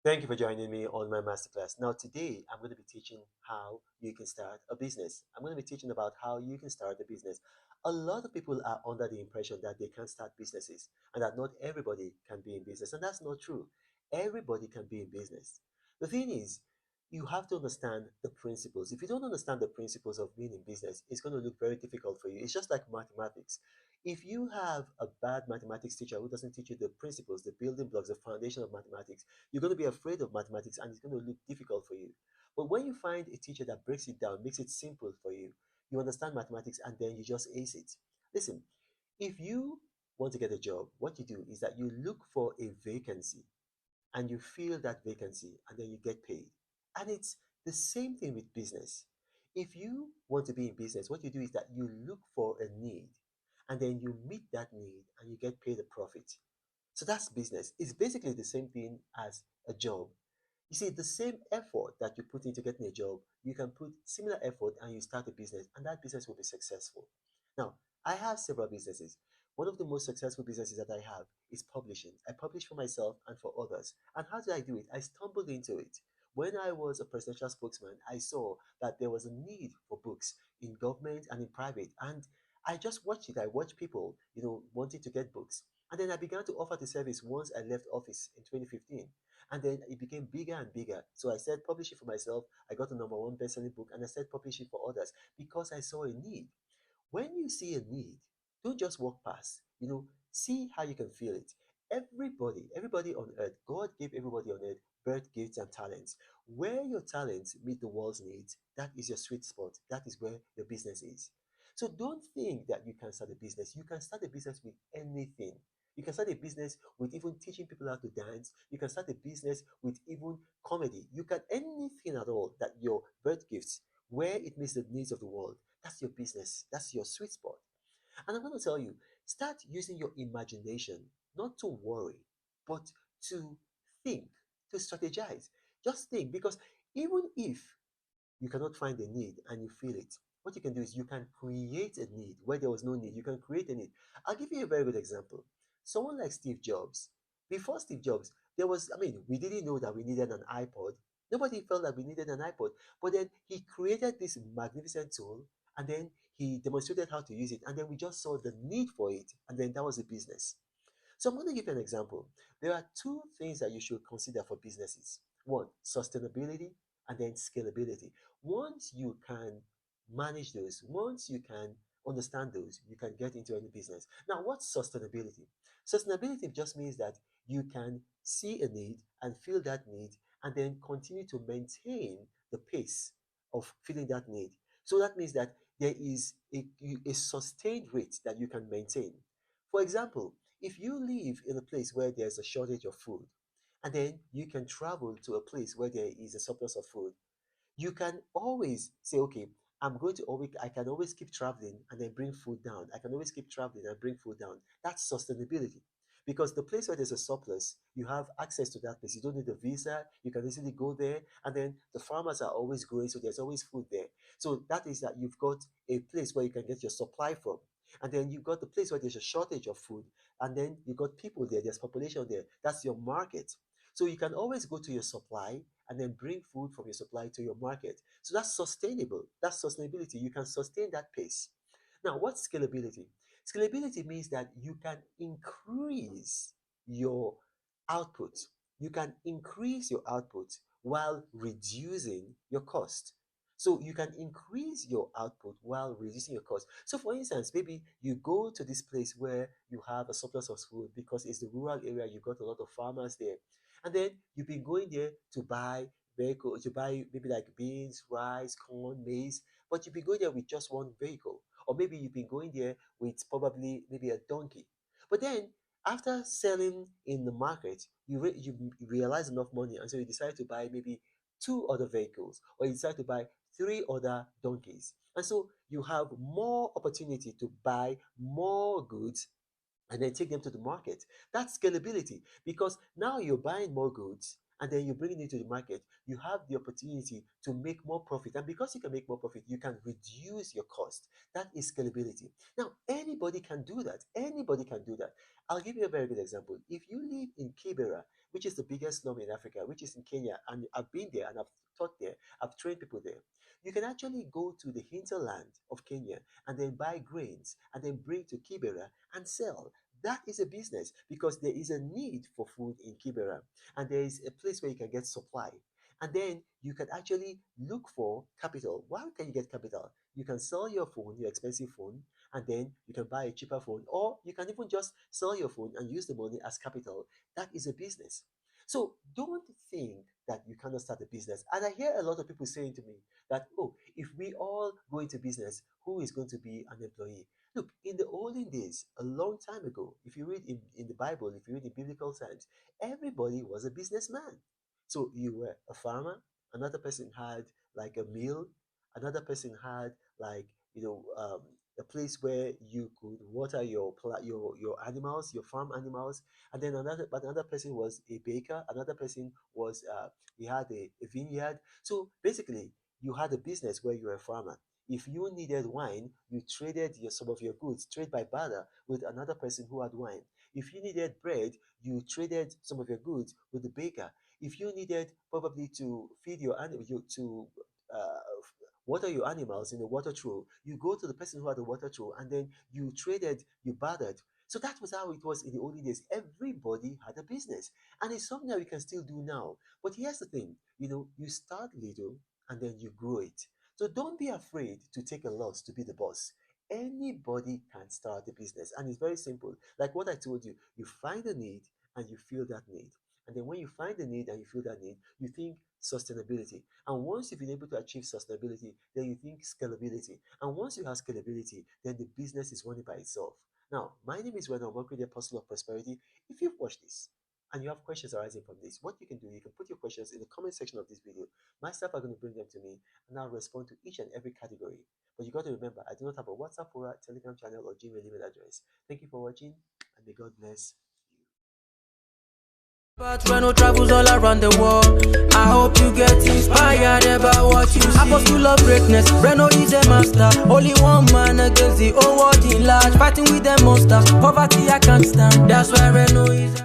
Thank you for joining me on my masterclass. Now, today I'm going to be teaching how you can start a business. I'm going to be teaching about how you can start a business. A lot of people are under the impression that they can't start businesses and that not everybody can be in business, and that's not true. Everybody can be in business. The thing is, you have to understand the principles. If you don't understand the principles of being in business, it's going to look very difficult for you. It's just like mathematics. If you have a bad mathematics teacher who doesn't teach you the principles, the building blocks, the foundation of mathematics, you're going to be afraid of mathematics and it's going to look difficult for you. But when you find a teacher that breaks it down, makes it simple for you, you understand mathematics and then you just ace it. Listen, if you want to get a job, what you do is that you look for a vacancy and you fill that vacancy and then you get paid. And it's the same thing with business. If you want to be in business, what you do is that you look for a need and then you meet that need and you get paid a profit. So that's business. It's basically the same thing as a job. You see, the same effort that you put into getting a job, you can put similar effort and you start a business, and that business will be successful. Now, I have several businesses. One of the most successful businesses that I have is publishing. I publish for myself and for others. And how did I do it? I stumbled into it. When I was a presidential spokesman, I saw that there was a need for books in government and in private. And I just watched it. I watched people, wanting to get books. And then I began to offer the service once I left office in 2015. And then it became bigger and bigger. So I started publishing for myself. I got a number one best-selling book, and I started publishing for others because I saw a need. When you see a need, don't just walk past. See how you can feel it. Everybody on earth, God gave everybody on earth birth gifts and talents. Where your talents meet the world's needs, that is your sweet spot. That is where your business is. So don't think that you can start a business. You can start a business with anything. You can start a business with even teaching people how to dance. You can start a business with even comedy. You can anything at all that your birth gifts, where it meets the needs of the world. That's your business. That's your sweet spot. And I'm going to tell you, start using your imagination, not to worry, but to think, to strategize. Just think, because even if you cannot find a need and you feel it, what you can do is you can create a need where there was no need. You can create a need. I'll give you a very good example. Someone like Steve Jobs. Before Steve Jobs, we didn't know that we needed an iPod. Nobody felt that we needed an iPod. But then he created this magnificent tool and then he demonstrated how to use it. And then we just saw the need for it. And then that was a business. So I'm going to give you an example. There are two things that you should consider for businesses. One, sustainability, and then scalability. Once you can manage those, once you can understand those, you can get into any business. Now, what's sustainability? Sustainability just means that you can see a need and feel that need and then continue to maintain the pace of filling that need. So that means that there is a sustained rate that you can maintain. For example, if you live in a place where there's a shortage of food, and then you can travel to a place where there is a surplus of food, you can always say, okay, I can always keep traveling and then bring food down. I can always keep traveling and bring food down. That's sustainability. Because the place where there's a surplus, you have access to that place. You don't need a visa. You can easily go there. And then the farmers are always growing, so there's always food there. So that is that you've got a place where you can get your supply from. And then you've got the place where there's a shortage of food. And then you've got people there, there's population there. That's your market. So you can always go to your supply and then bring food from your supply to your market. So that's sustainable. That's sustainability. You can sustain that pace. Now, what's scalability? Scalability means that you can increase your output. You can increase your output while reducing your cost. So you can increase your output while reducing your cost. So for instance, maybe you go to this place where you have a surplus of food because it's the rural area, you got a lot of farmers there. And then you've been going there to buy vehicle, to buy maybe like beans, rice, corn, maize, but you've been going there with just one vehicle. Or maybe you've been going there with probably maybe a donkey. But then after selling in the market, you realize enough money, and so you decide to buy maybe two other vehicles, or you decide to buy three other donkeys. And so you have more opportunity to buy more goods and then take them to the market. That's scalability, because now you're buying more goods and then you're bringing it to the market. You have the opportunity to make more profit. And because you can make more profit, you can reduce your cost. That is scalability. Now, anybody can do that. Anybody can do that. I'll give you a very good example. If you live in Kibera, which is the biggest slum in Africa, which is in Kenya. And I've been there and I've taught there. I've trained people there. You can actually go to the hinterland of Kenya and then buy grains and then bring to Kibera and sell. That is a business because there is a need for food in Kibera and there is a place where you can get supply. And then you can actually look for capital. Why can you get capital? You can sell your phone, your expensive phone, and then you can buy a cheaper phone, or you can even just sell your phone and use the money as capital. That is a business. So don't think that you cannot start a business. And I hear a lot of people saying to me that, oh, if we all go into business, who is going to be an employee? Look, in the olden days, a long time ago, if you read in the Bible, if you read in biblical times, everybody was a businessman. So you were a farmer, another person had like a mill, another person had like, you know, a place where you could water your animals, your farm animals, and then another person was a baker, another person was he had a vineyard. So basically, you had a business where you were a farmer. If you needed wine, you traded some of your goods, trade by barter, with another person who had wine. If you needed bread, you traded some of your goods with the baker. If you needed probably to feed your animal, uh, water your animals in the water trough, you go to the person who had the water trough, and then you traded, you bartered. So that was how it was in the olden days. Everybody had a business, and it's something that we can still do now. But here's the thing, you start little and then you grow it. So don't be afraid to take a loss to be the boss. Anybody can start a business, and it's very simple. Like what I told you, you find a need and you feel that need. And then when you find the need and you feel that need, you think sustainability. And once you've been able to achieve sustainability, then you think scalability. And once you have scalability, then the business is running by itself. Now, my name is Renan Omokri, the Apostle of Prosperity. If you've watched this and you have questions arising from this, what you can do, you can put your questions in the comment section of this video. My staff are going to bring them to me and I'll respond to each and every category. But you got to remember, I do not have a WhatsApp or a Telegram channel or Gmail email address. Thank you for watching and may God bless. But Reno travels all around the world. I hope you get inspired about what you see. Apostle of greatness, Reno is a master. Only one man against the whole world in large. Fighting with the monsters, poverty I can't stand. That's why Reno is